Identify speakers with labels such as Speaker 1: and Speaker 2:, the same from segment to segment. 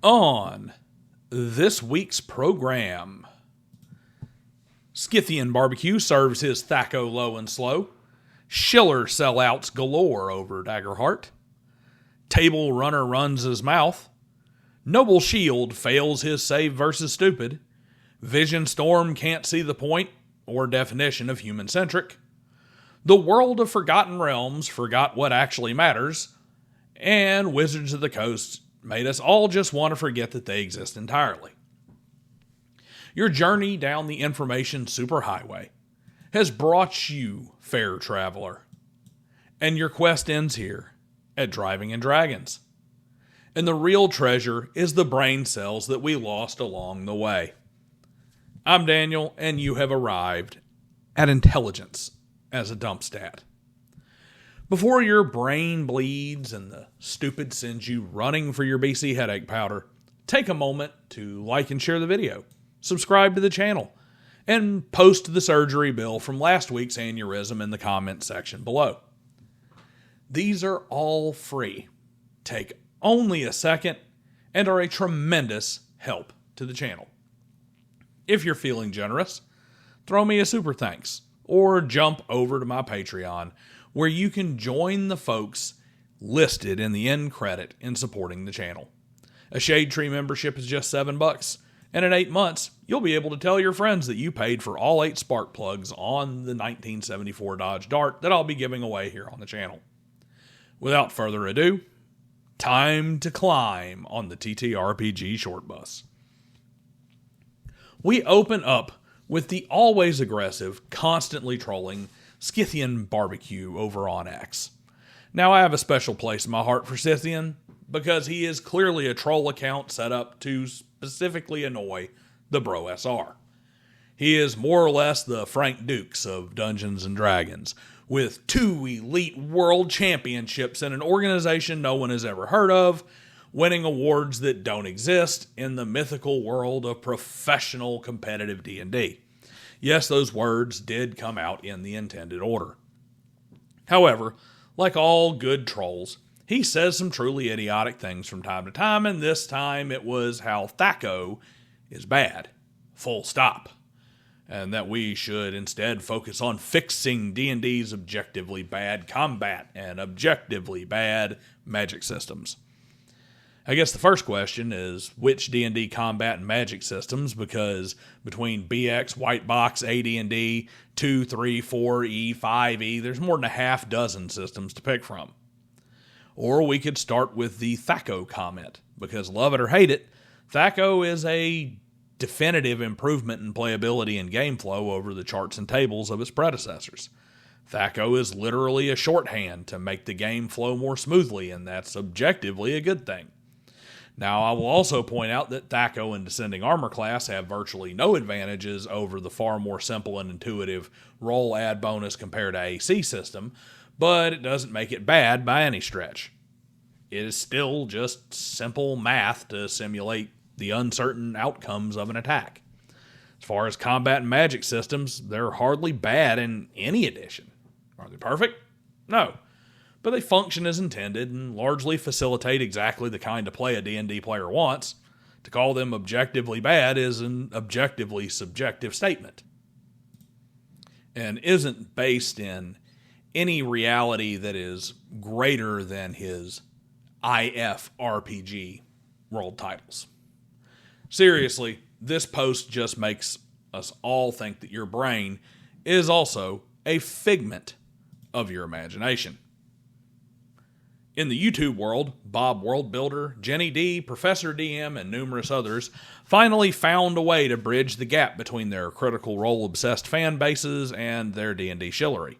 Speaker 1: On this week's program, Scythian Barbecue serves his Thaco low and slow. Schiller sellouts galore over Daggerheart. Table Runner runs his mouth. Noble Shield fails his save versus stupid. Vision Storm can't see the point or definition of human-centric. The World of Forgotten Realms forgot what actually matters. And Wizards of the Coast made us all just want to forget that they exist entirely. Your journey down the information superhighway has brought you, fair traveler, and your quest ends here at Driving and Dragons. And the real treasure is the brain cells that we lost along the way. I'm Daniel, and you have arrived at intelligence as a dump stat. Before your brain bleeds and the stupid sends you running for your BC headache powder, take a moment to like and share the video, subscribe to the channel, and post the surgery bill from last week's aneurysm in the comment section below. These are all free, take only a second, and are a tremendous help to the channel. If you're feeling generous, throw me a super thanks, or jump over to my Patreon, where you can join the folks listed in the end credit in supporting the channel. A Shade Tree membership is just $7, and in 8 months, you'll be able to tell your friends that you paid for all 8 spark plugs on the 1974 Dodge Dart that I'll be giving away here on the channel. Without further ado, time to climb on the TTRPG short bus. We open up with the always aggressive, constantly trolling Scythian Barbecue over on X. Now, I have a special place in my heart for Scythian because he is clearly a troll account set up to specifically annoy the Bro SR. He is more or less the Frank Dukes of Dungeons and Dragons, with 2 elite world championships in an organization no one has ever heard of, winning awards that don't exist in the mythical world of professional competitive D&D. Yes, those words did come out in the intended order. However, like all good trolls, he says some truly idiotic things from time to time, and this time it was how Thaco is bad. Full stop. And that we should instead focus on fixing D&D's objectively bad combat and objectively bad magic systems. I guess the first question is, which D&D combat and magic systems? Because between BX, White Box, AD&D, 2, 3, 4E, 5E, there's more than a half dozen systems to pick from. Or we could start with the Thaco comment, because love it or hate it, Thaco is a definitive improvement in playability and game flow over the charts and tables of its predecessors. Thaco is literally a shorthand to make the game flow more smoothly, and that's objectively a good thing. Now, I will also point out that Thaco and Descending Armor class have virtually no advantages over the far more simple and intuitive roll add bonus compared to AC system, but it doesn't make it bad by any stretch. It is still just simple math to simulate the uncertain outcomes of an attack. As far as combat and magic systems, they're hardly bad in any edition. Are they perfect? No. But they function as intended and largely facilitate exactly the kind of play a D&D player wants. To call them objectively bad is an objectively subjective statement, and isn't based in any reality that is greater than his IFRPG world titles. Seriously, this post just makes us all think that your brain is also a figment of your imagination. In the YouTube world, Bob Worldbuilder, Jenny D, Professor DM, and numerous others finally found a way to bridge the gap between their Critical Role-obsessed fan bases and their D&D shillery.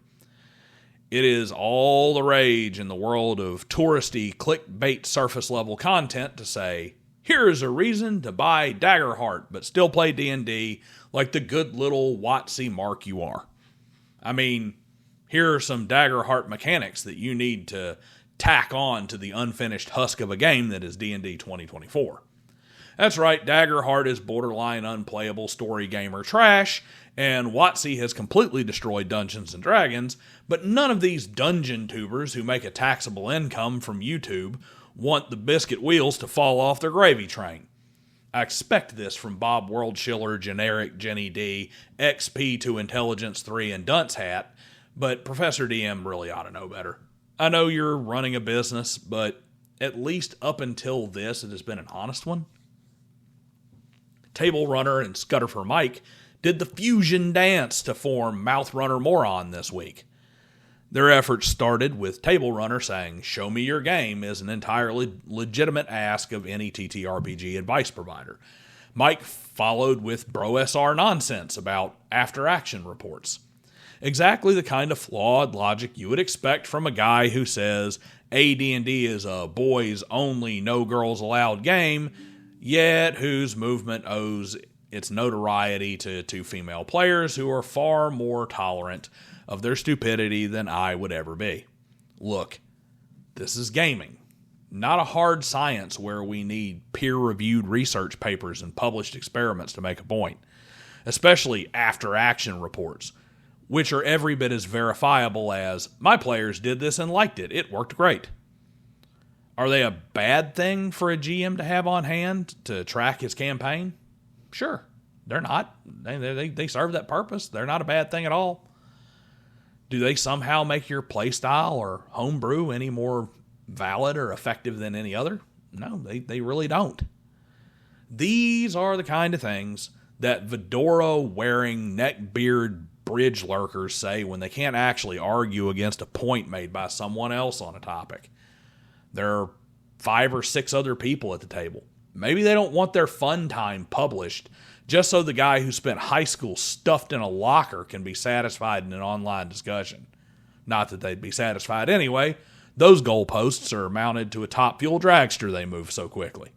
Speaker 1: It is all the rage in the world of touristy, clickbait surface-level content to say, here is a reason to buy Daggerheart but still play D&D like the good little WotC mark you are. I mean, here are some Daggerheart mechanics that you need to tack on to the unfinished husk of a game that is D&D 2024. That's right, Daggerheart is borderline unplayable story gamer trash, and WotC has completely destroyed Dungeons & Dragons, but none of these dungeon tubers who make a taxable income from YouTube want the biscuit wheels to fall off their gravy train. I expect this from Bob Worldschiller, Generic, Jenny D, XP2 Intelligence 3, and Dunce Hat, but Professor DM really ought to know better. I know you're running a business, but at least up until this, it has been an honest one. Table Runner and Scudder for Mike did the fusion dance to form Mouth Runner Moron this week. Their efforts started with Table Runner saying, "Show me your game" is an entirely legitimate ask of any TTRPG advice provider. Mike followed with Bro SR nonsense about after-action reports. Exactly the kind of flawed logic you would expect from a guy who says AD&D is a boys-only, no-girls-allowed game, yet whose movement owes its notoriety to two female players who are far more tolerant of their stupidity than I would ever be. Look, this is gaming, not a hard science where we need peer-reviewed research papers and published experiments to make a point, especially after-action reports, which are every bit as verifiable as, "My players did this and liked it. It worked great." Are they a bad thing for a GM to have on hand to track his campaign? Sure, they're not. They serve that purpose. They're not a bad thing at all. Do they somehow make your playstyle or homebrew any more valid or effective than any other? No, they really don't. These are the kind of things that fedora-wearing, neckbeard bridge lurkers say when they can't actually argue against a point made by someone else on a topic. There are 5 or 6 other people at the table. Maybe they don't want their fun time published just so the guy who spent high school stuffed in a locker can be satisfied in an online discussion. Not that they'd be satisfied anyway. Those goalposts are mounted to a top fuel dragster, they move so quickly.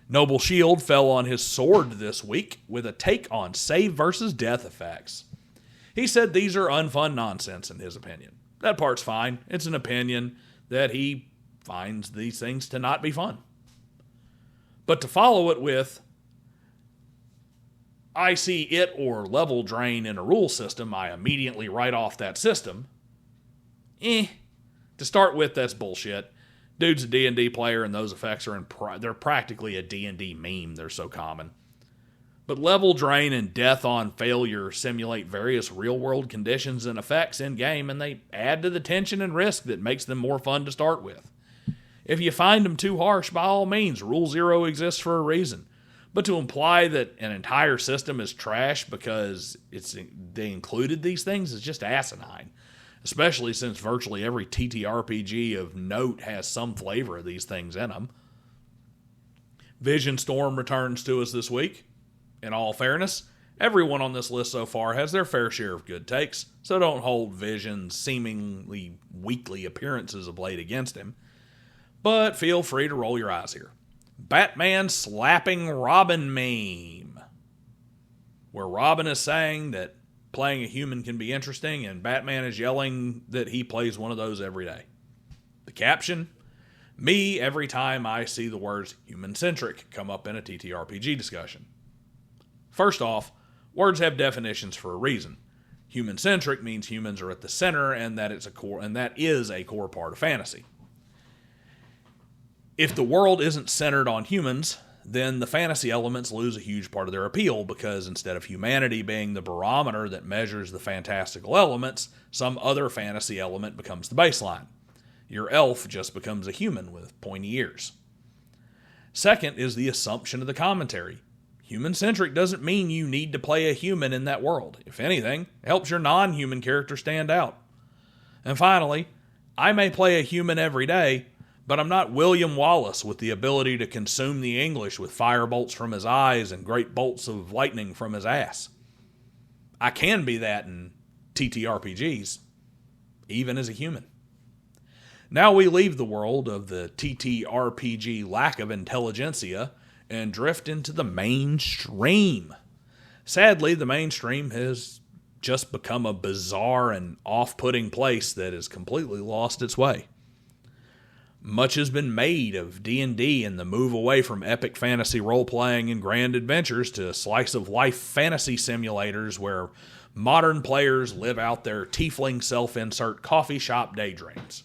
Speaker 1: Noble Shield fell on his sword this week with a take on save versus death effects. He said these are unfun nonsense in his opinion. That part's fine. It's an opinion that he finds these things to not be fun. But to follow it with, "I see it or level drain in a rule system, I immediately write off that system." To start with, that's bullshit. Dude's a D&D player and those effects are they're practically a D&D meme. They're so common. But level drain and death on failure simulate various real-world conditions and effects in-game, and they add to the tension and risk that makes them more fun to start with. If you find them too harsh, by all means, Rule 0 exists for a reason. But to imply that an entire system is trash because they included these things is just asinine, especially since virtually every TTRPG of note has some flavor of these things in them. Vision Storm returns to us this week. In all fairness, everyone on this list so far has their fair share of good takes, so don't hold Vision's seemingly weekly appearances of late against him. But feel free to roll your eyes here. Batman slapping Robin meme, where Robin is saying that playing a human can be interesting, and Batman is yelling that he plays one of those every day. The caption, "Me every time I see the words human-centric come up in a TTRPG discussion." First off, words have definitions for a reason. Human-centric means humans are at the center, and that is a core part of fantasy. If the world isn't centered on humans, then the fantasy elements lose a huge part of their appeal because instead of humanity being the barometer that measures the fantastical elements, some other fantasy element becomes the baseline. Your elf just becomes a human with pointy ears. Second is the assumption of the commentary. Human-centric doesn't mean you need to play a human in that world. If anything, it helps your non-human character stand out. And finally, I may play a human every day, but I'm not William Wallace with the ability to consume the English with fire bolts from his eyes and great bolts of lightning from his ass. I can be that in TTRPGs, even as a human. Now we leave the world of the TTRPG lack of intelligentsia and drift into the mainstream. Sadly, the mainstream has just become a bizarre and off-putting place that has completely lost its way. Much has been made of D&D and the move away from epic fantasy role-playing and grand adventures to slice-of-life fantasy simulators where modern players live out their tiefling self-insert coffee shop daydreams.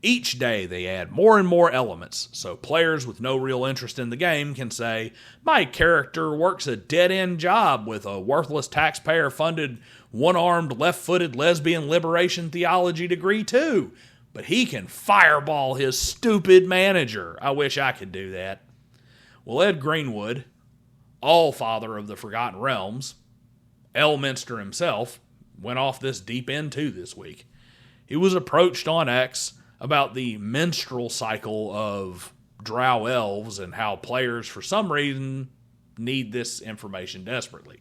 Speaker 1: Each day they add more and more elements, so players with no real interest in the game can say, my character works a dead-end job with a worthless taxpayer-funded, one-armed, left-footed lesbian liberation theology degree too, but he can fireball his stupid manager. I wish I could do that. Well, Ed Greenwood, all-father of the Forgotten Realms, Elminster himself, went off this deep end too this week. He was approached on X about the menstrual cycle of drow elves and how players, for some reason, need this information desperately.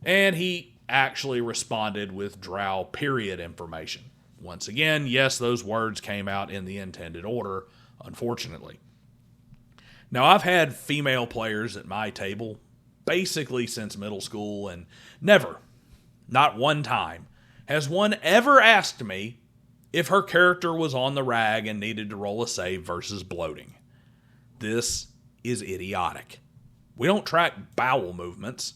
Speaker 1: And he actually responded with drow period information. Once again, yes, those words came out in the intended order, unfortunately. Now, I've had female players at my table basically since middle school, and never, not one time, has one ever asked me if her character was on the rag and needed to roll a save versus bloating. This is idiotic. We don't track bowel movements.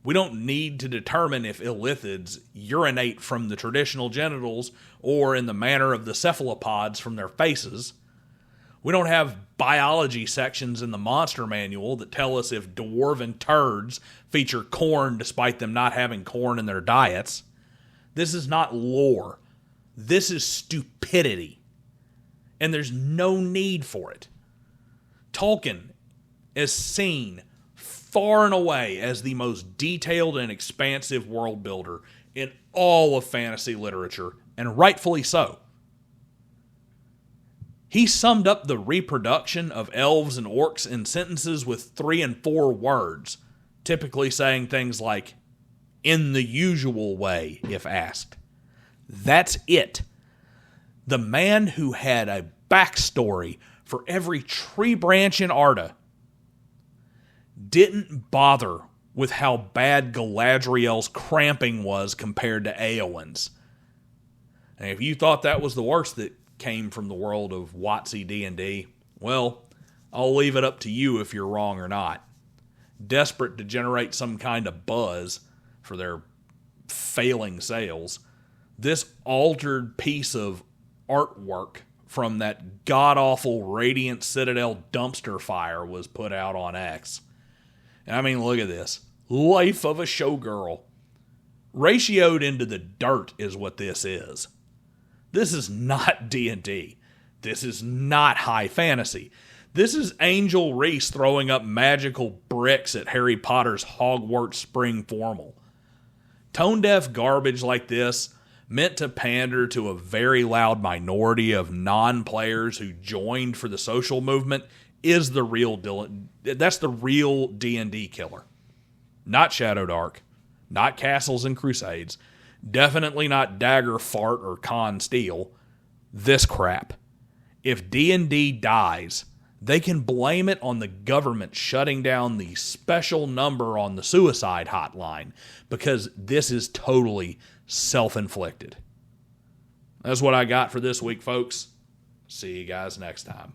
Speaker 1: We don't need to determine if illithids urinate from the traditional genitals or in the manner of the cephalopods from their faces. We don't have biology sections in the monster manual that tell us if dwarven turds feature corn despite them not having corn in their diets. This is not lore. This is stupidity. And there's no need for it. Tolkien is seen far and away as the most detailed and expansive world builder in all of fantasy literature, and rightfully so. He summed up the reproduction of elves and orcs in sentences with 3 and 4 words, typically saying things like, in the usual way, if asked. That's it. The man who had a backstory for every tree branch in Arda didn't bother with how bad Galadriel's cramping was compared to Eowyn's. And if you thought that was the worst that came from the world of WotC D&D, well, I'll leave it up to you if you're wrong or not. Desperate to generate some kind of buzz for their failing sales, this altered piece of artwork from that god-awful Radiant Citadel dumpster fire was put out on X. And I mean, look at this. Life of a showgirl. Ratioed into the dirt is what this is. This is not D&D. This is not high fantasy. This is Angel Reese throwing up magical bricks at Harry Potter's Hogwarts spring formal. Tone-deaf garbage like this, meant to pander to a very loud minority of non-players who joined for the social movement, is the real that's the real D&D killer. Not Shadowdark, not Castles and Crusades, definitely not Daggerheart or Con Steel. This crap. If D&D dies, they can blame it on the government shutting down the special number on the suicide hotline, because this is totally self-inflicted. That's what I got for this week, folks. See you guys next time.